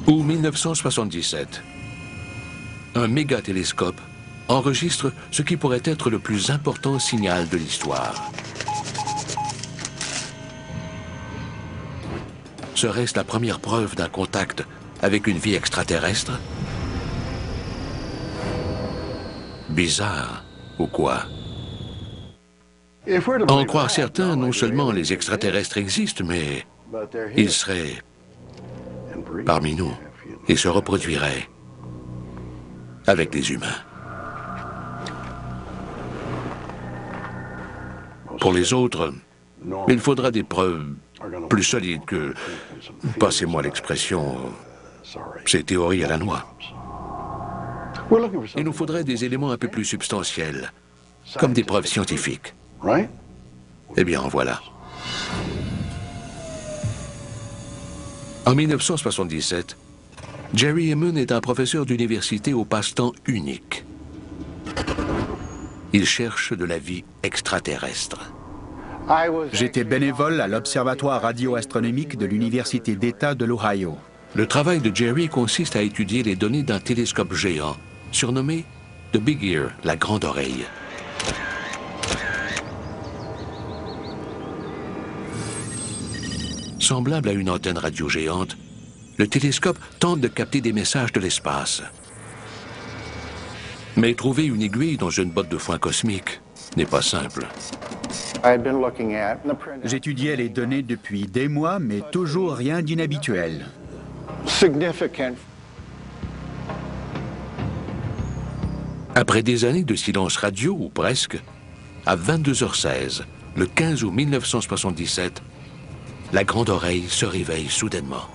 Ou 1977. Un méga-télescope enregistre ce qui pourrait être le plus important signal de l'histoire. Serait-ce la première preuve d'un contact avec une vie extraterrestre? Bizarre, ou quoi? En croire certains, non seulement les extraterrestres existent, mais ils seraient parmi nous et se reproduiraient avec les humains. Pour les autres, il faudra des preuves plus solides que, passez-moi l'expression, ces théories à la noix. Il nous faudrait des éléments un peu plus substantiels, comme des preuves scientifiques. Eh bien, en voilà. En 1977, Jerry Hemmon est un professeur d'université au passe-temps unique. Il cherche de la vie extraterrestre. J'étais bénévole à l'Observatoire radioastronomique de l'Université d'État de l'Ohio. Le travail de Jerry consiste à étudier les données d'un télescope géant, surnommé The Big Ear, la grande oreille. Semblable à une antenne radio géante, le télescope tente de capter des messages de l'espace. Mais trouver une aiguille dans une botte de foin cosmique n'est pas simple. J'étudiais les données depuis des mois, mais toujours rien d'inhabituel. Après des années de silence radio, ou presque, à 22h16, le 15 août 1977, la grande oreille se réveille soudainement.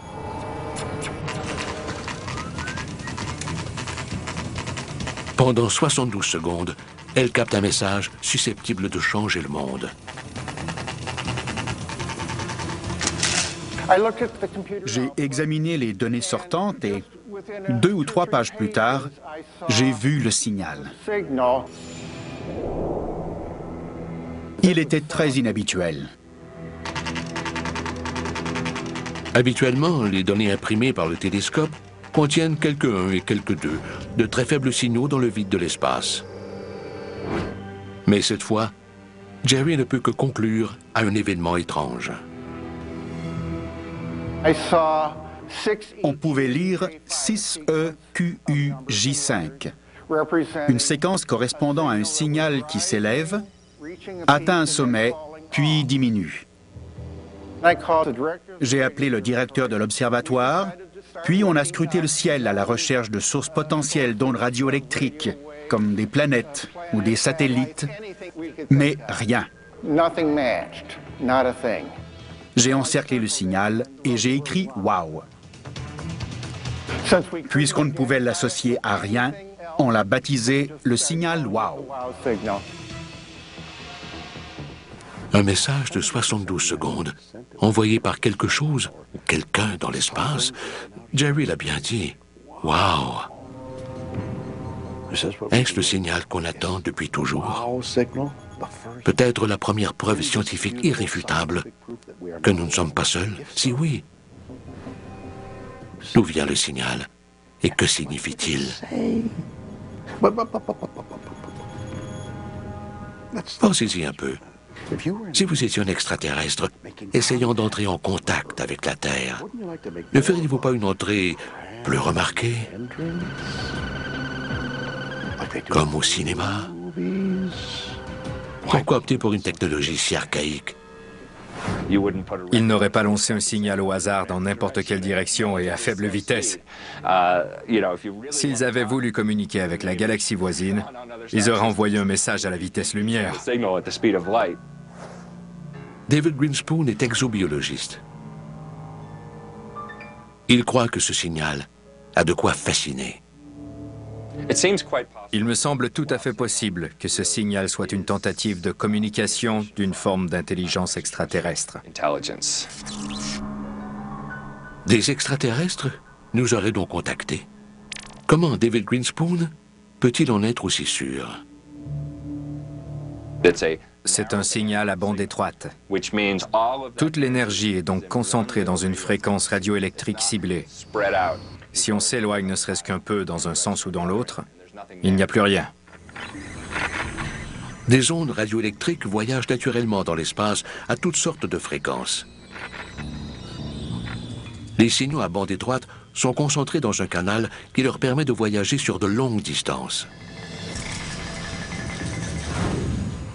Pendant 72 secondes, elle capte un message susceptible de changer le monde. J'ai examiné les données sortantes et 2 ou 3 pages plus tard, j'ai vu le signal. Il était très inhabituel. Habituellement, les données imprimées par le télescope contiennent quelques 1 et quelques 2, de très faibles signaux dans le vide de l'espace. Mais cette fois, Jerry ne peut que conclure à un événement étrange. On pouvait lire 6EQUJ5, une séquence correspondant à un signal qui s'élève, atteint un sommet, puis diminue. J'ai appelé le directeur de l'observatoire, puis on a scruté le ciel à la recherche de sources potentielles d'ondes radioélectriques, comme des planètes ou des satellites, mais rien. J'ai encerclé le signal et j'ai écrit « Wow ». Puisqu'on ne pouvait l'associer à rien, on l'a baptisé le signal « Wow ». Un message de 72 secondes, envoyé par quelque chose ou quelqu'un dans l'espace. Jerry l'a bien dit. Wow! Est-ce le signal qu'on attend depuis toujours? Peut-être la première preuve scientifique irréfutable que nous ne sommes pas seuls? Si oui, d'où vient le signal? Et que signifie-t-il? Pensez-y un peu. Si vous étiez un extraterrestre essayant d'entrer en contact avec la Terre, ne feriez-vous pas une entrée plus remarquée? Comme au cinéma? Pourquoi opter pour une technologie si archaïque? Ils n'auraient pas lancé un signal au hasard dans n'importe quelle direction et à faible vitesse. S'ils avaient voulu communiquer avec la galaxie voisine, ils auraient envoyé un message à la vitesse lumière. David Grinspoon est exobiologiste. Il croit que ce signal a de quoi fasciner. Il me semble tout à fait possible que ce signal soit une tentative de communication d'une forme d'intelligence extraterrestre. Des extraterrestres nous auraient donc contactés. Comment David Grinspoon peut-il en être aussi sûr? c'est un signal à bande étroite. Toute l'énergie est donc concentrée dans une fréquence radioélectrique ciblée. Si on s'éloigne ne serait-ce qu'un peu dans un sens ou dans l'autre, il n'y a plus rien. Des ondes radioélectriques voyagent naturellement dans l'espace à toutes sortes de fréquences. Les signaux à bande étroite sont concentrés dans un canal qui leur permet de voyager sur de longues distances.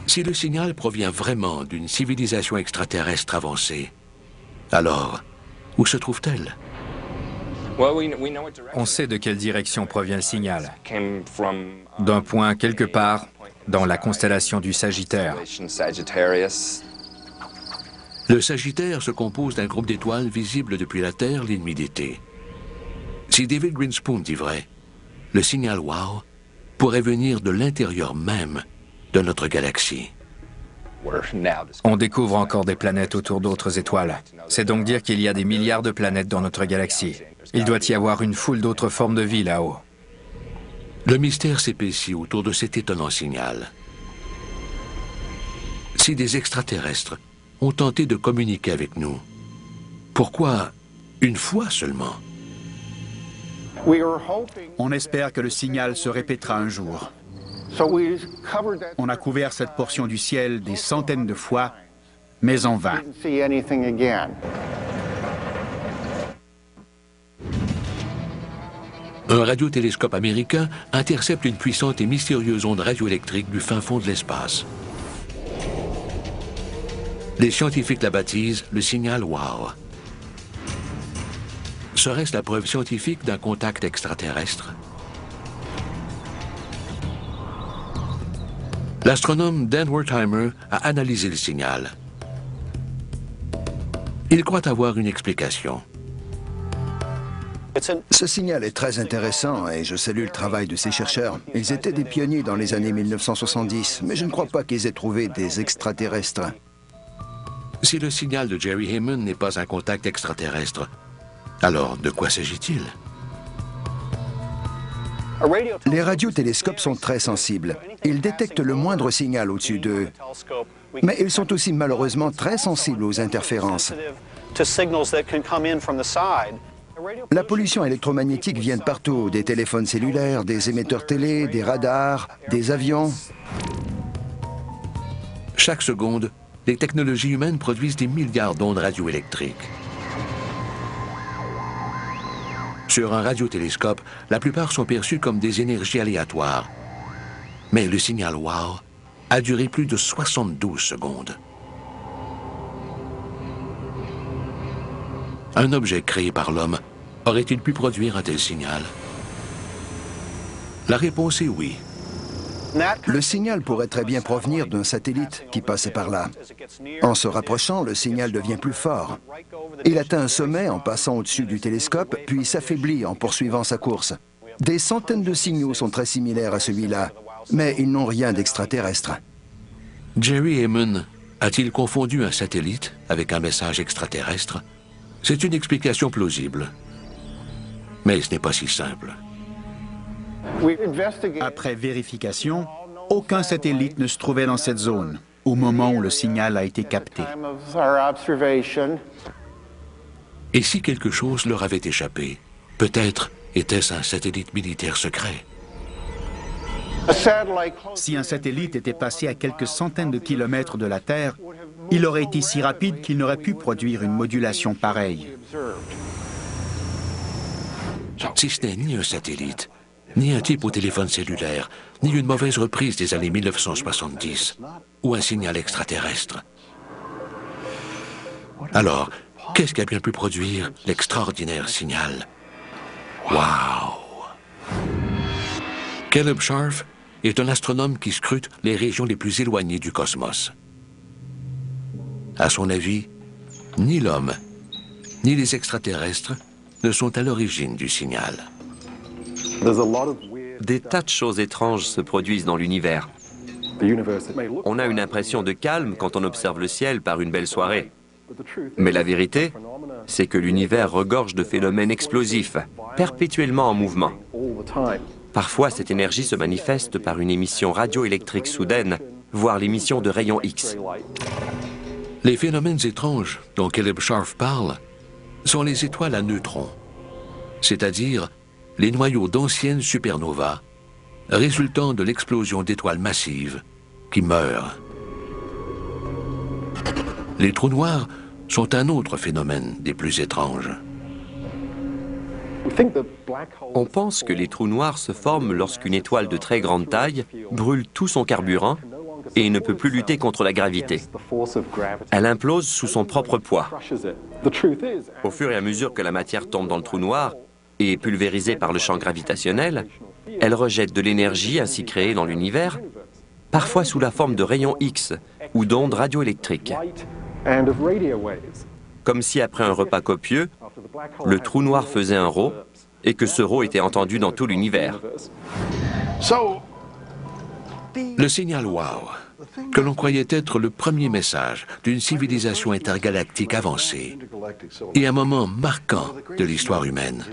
Si le signal provient vraiment d'une civilisation extraterrestre avancée, alors, où se trouve-t-elle? On sait de quelle direction provient le signal. D'un point quelque part dans la constellation du Sagittaire. Le Sagittaire se compose d'un groupe d'étoiles visibles depuis la Terre l'ennemi d'été. Si David Grinspoon dit vrai, le signal WOW pourrait venir de l'intérieur même de notre galaxie. On découvre encore des planètes autour d'autres étoiles. C'est donc dire qu'il y a des milliards de planètes dans notre galaxie. Il doit y avoir une foule d'autres formes de vie là-haut. Le mystère s'épaissit autour de cet étonnant signal. Si des extraterrestres ont tenté de communiquer avec nous, pourquoi une fois seulement? On espère que le signal se répétera un jour. On a couvert cette portion du ciel des centaines de fois, mais en vain. Un radiotélescope américain intercepte une puissante et mystérieuse onde radioélectrique du fin fond de l'espace. Les scientifiques la baptisent le signal WOW. Serait-ce la preuve scientifique d'un contact extraterrestre? L'astronome Dan Wertheimer a analysé le signal. Il croit avoir une explication. Ce signal est très intéressant et je salue le travail de ces chercheurs. Ils étaient des pionniers dans les années 1970, mais je ne crois pas qu'ils aient trouvé des extraterrestres. Si le signal de Jerry Heyman n'est pas un contact extraterrestre, alors de quoi s'agit-il? Les radiotélescopes sont très sensibles. Ils détectent le moindre signal au-dessus d'eux. Mais ils sont aussi malheureusement très sensibles aux interférences. La pollution électromagnétique vient de partout, des téléphones cellulaires, des émetteurs télé, des radars, des avions. Chaque seconde, les technologies humaines produisent des milliards d'ondes radioélectriques. Sur un radiotélescope, la plupart sont perçues comme des énergies aléatoires. Mais le signal WOW a duré plus de 72 secondes. Un objet créé par l'homme aurait-il pu produire un tel signal? La réponse est oui. Le signal pourrait très bien provenir d'un satellite qui passait par là. En se rapprochant, le signal devient plus fort. Il atteint un sommet en passant au-dessus du télescope, puis s'affaiblit en poursuivant sa course. Des centaines de signaux sont très similaires à celui-là, mais ils n'ont rien d'extraterrestre. Jerry Heyman a-t-il confondu un satellite avec un message extraterrestre? C'est une explication plausible. Mais ce n'est pas si simple. Après vérification, aucun satellite ne se trouvait dans cette zone au moment où le signal a été capté. Et si quelque chose leur avait échappé? Peut-être était-ce un satellite militaire secret? Si un satellite était passé à quelques centaines de kilomètres de la Terre, il aurait été si rapide qu'il n'aurait pu produire une modulation pareille. Si ce n'est ni un satellite, ni un type au téléphone cellulaire, ni une mauvaise reprise des années 1970, ou un signal extraterrestre. Alors, qu'est-ce qui a bien pu produire l'extraordinaire signal? Wow! Caleb Scharf est un astronome qui scrute les régions les plus éloignées du cosmos. À son avis, ni l'homme, ni les extraterrestres ne sont à l'origine du signal. Des tas de choses étranges se produisent dans l'univers. On a une impression de calme quand on observe le ciel par une belle soirée. Mais la vérité, c'est que l'univers regorge de phénomènes explosifs, perpétuellement en mouvement. Parfois, cette énergie se manifeste par une émission radioélectrique soudaine voire l'émission de rayons X. Les phénomènes étranges dont Caleb Scharf parle sont les étoiles à neutrons, c'est-à-dire les noyaux d'anciennes supernovas résultant de l'explosion d'étoiles massives qui meurent. Les trous noirs sont un autre phénomène des plus étranges. On pense que les trous noirs se forment lorsqu'une étoile de très grande taille brûle tout son carburant et ne peut plus lutter contre la gravité. Elle implose sous son propre poids. Au fur et à mesure que la matière tombe dans le trou noir et est pulvérisée par le champ gravitationnel, elle rejette de l'énergie ainsi créée dans l'univers, parfois sous la forme de rayons X ou d'ondes radioélectriques. Comme si après un repas copieux, le trou noir faisait un rot et que ce rot était entendu dans tout l'univers. Le signal WOW, que l'on croyait être le premier message d'une civilisation intergalactique avancée et un moment marquant de l'histoire humaine,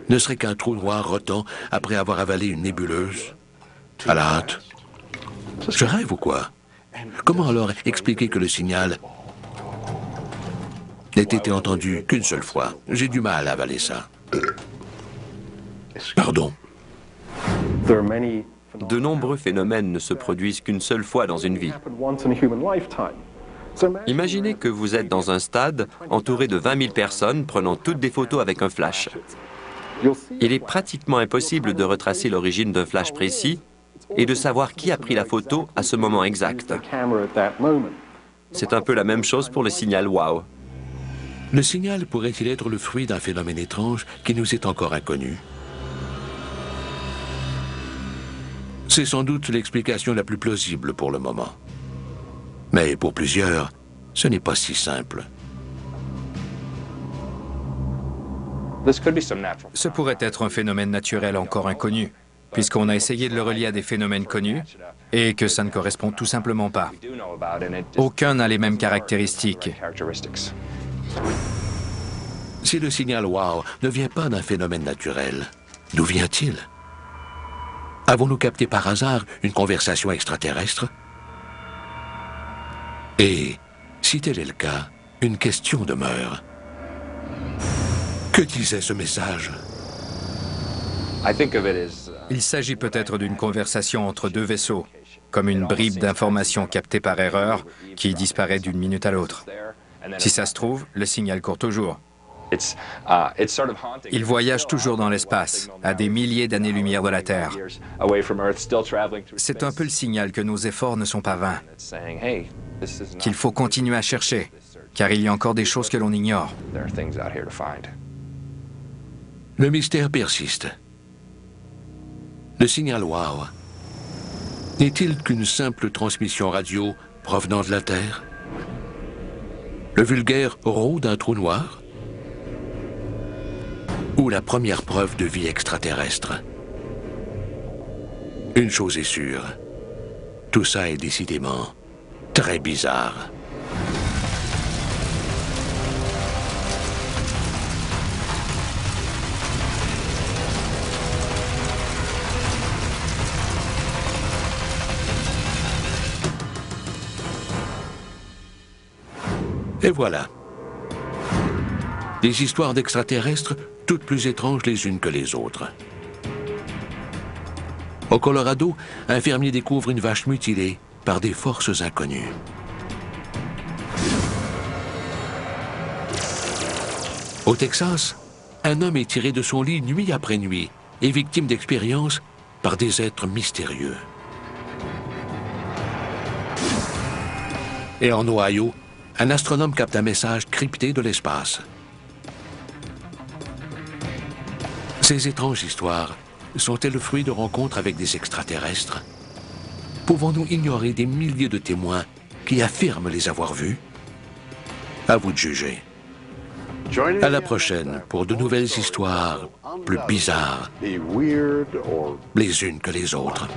ne serait qu'un trou noir rotant après avoir avalé une nébuleuse à la hâte. Je rêve ou quoi? Comment alors expliquer que le signal n'ait été entendu qu'une seule fois? J'ai du mal à avaler ça. Pardon. De nombreux phénomènes ne se produisent qu'une seule fois dans une vie. Imaginez que vous êtes dans un stade entouré de 20 000 personnes prenant toutes des photos avec un flash. Il est pratiquement impossible de retracer l'origine d'un flash précis et de savoir qui a pris la photo à ce moment exact. C'est un peu la même chose pour le signal WOW. Le signal pourrait-il être le fruit d'un phénomène étrange qui nous est encore inconnu? C'est sans doute l'explication la plus plausible pour le moment. Mais pour plusieurs, ce n'est pas si simple. Ce pourrait être un phénomène naturel encore inconnu, puisqu'on a essayé de le relier à des phénomènes connus et que ça ne correspond tout simplement pas. Aucun n'a les mêmes caractéristiques. Si le signal WOW ne vient pas d'un phénomène naturel, d'où vient-il? Avons-nous capté par hasard une conversation extraterrestre? Et, si tel est le cas, une question demeure. Que disait ce message? Il s'agit peut-être d'une conversation entre deux vaisseaux, comme une bribe d'information captée par erreur qui disparaît d'une minute à l'autre. Si ça se trouve, le signal court toujours. Il voyage toujours dans l'espace, à des milliers d'années-lumière de la Terre. C'est un peu le signal que nos efforts ne sont pas vains, qu'il faut continuer à chercher, car il y a encore des choses que l'on ignore. Le mystère persiste. Le signal WOW n'est-il qu'une simple transmission radio provenant de la Terre? Le vulgaire rot d'un trou noir? Ou la première preuve de vie extraterrestre? Une chose est sûre, tout ça est décidément très bizarre. Et voilà. Des histoires d'extraterrestres toutes plus étranges les unes que les autres. Au Colorado, un fermier découvre une vache mutilée par des forces inconnues. Au Texas, un homme est tiré de son lit nuit après nuit et victime d'expériences par des êtres mystérieux. Et en Ohio, un astronome capte un message crypté de l'espace. Ces étranges histoires sont-elles le fruit de rencontres avec des extraterrestres? Pouvons-nous ignorer des milliers de témoins qui affirment les avoir vus? À vous de juger. À la prochaine pour de nouvelles histoires plus bizarres, les unes que les autres.